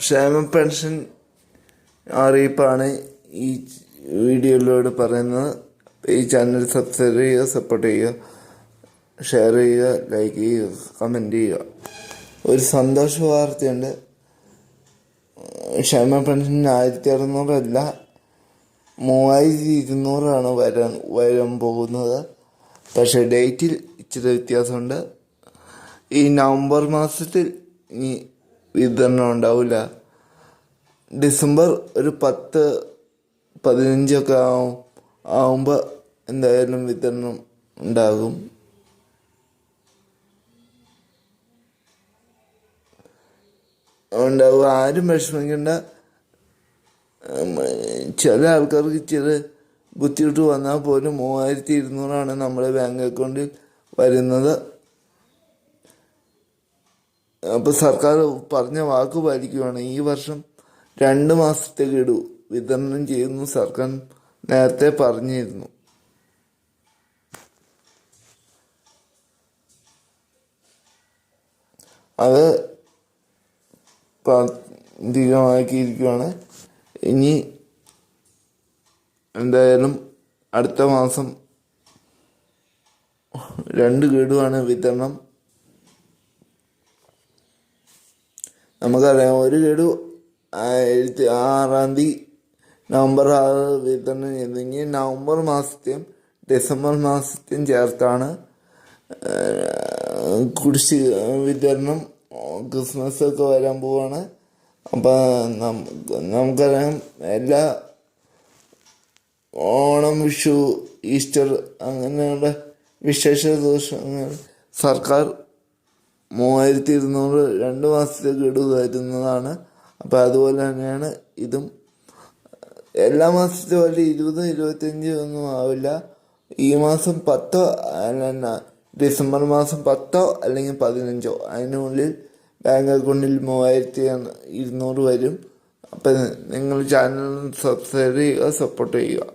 ക്ഷേമ പെൻഷൻ അറിയിപ്പാണ് ഈ വീഡിയോയിലൂടെ പറയുന്നത്. ഈ ചാനൽ സബ്സ്ക്രൈബ് ചെയ്യുക, സപ്പോർട്ട് ചെയ്യുക, ഷെയർ ചെയ്യുക, ലൈക്ക് ചെയ്യുക, കമൻറ്റ് ചെയ്യുക. ഒരു സന്തോഷ വാർത്തയുണ്ട്. ക്ഷേമ പെൻഷൻ 1600 3200 വരാൻ പോകുന്നത്. പക്ഷേ ഡേറ്റിൽ ഇച്ചിരി വ്യത്യാസമുണ്ട്. ഈ നവംബർ മാസത്തിൽ ഇനി വിതരണം ഉണ്ടാവില്ല. ഡിസംബർ ഒരു 10-15 ആവുമ്പോൾ എന്തായാലും വിതരണം ഉണ്ടാകും. ആരും വിഷമിക്കേണ്ട. ചില ആൾക്കാർക്ക് ഇച്ചിരി ബുദ്ധിമുട്ട് വന്നാൽ പോലും 3200 നമ്മുടെ ബാങ്ക് അക്കൗണ്ടിൽ വരുന്നത്. അപ്പോൾ സർക്കാർ പറഞ്ഞ വാക്ക് പാലിക്കുകയാണ്. ഈ വർഷം 2 മാസത്തെ ഗഡു വിതരണം ചെയ്യുന്നു സർക്കാർ നേരത്തെ പറഞ്ഞിരുന്നു. അത് പ്രാവർത്തികമാക്കിയിരിക്കുകയാണ്. ഇനി എന്തായാലും അടുത്ത മാസം 2 ഗഡുവാണ് വിതരണം. നമുക്കറിയാം, ഒരു ഗഡു 6 നവംബർ 6 വിതരണം ചെയ്തു. ഇനി നവംബർ മാസത്തെയും ഡിസംബർ മാസത്തെയും ചേർത്താണ് കുടിശ്ശിക വിതരണം. ക്രിസ്മസ് ഒക്കെ വരാൻ പോവാണ്. അപ്പം നമുക്കറിയാം, എല്ലാ ഓണം, വിഷു, ഈസ്റ്റർ അങ്ങനെയുള്ള വിശേഷ ദിവസങ്ങൾ സർക്കാർ 3200 2 മാസത്തെ ഗഡു തരുന്നതാണ്. അപ്പം അതുപോലെ തന്നെയാണ് ഇതും. എല്ലാ മാസത്തെ പോലെ 20-25 ഒന്നും ആവില്ല. ഈ മാസം 10 അല്ല, ഡിസംബർ മാസം 10 അല്ലെങ്കിൽ 15 അതിനുള്ളിൽ ബാങ്ക് അക്കൗണ്ടിൽ 3200 വരും. അപ്പം നിങ്ങൾ ചാനൽ സബ്സ്ക്രൈബ് ചെയ്യുക, സപ്പോർട്ട് ചെയ്യുക.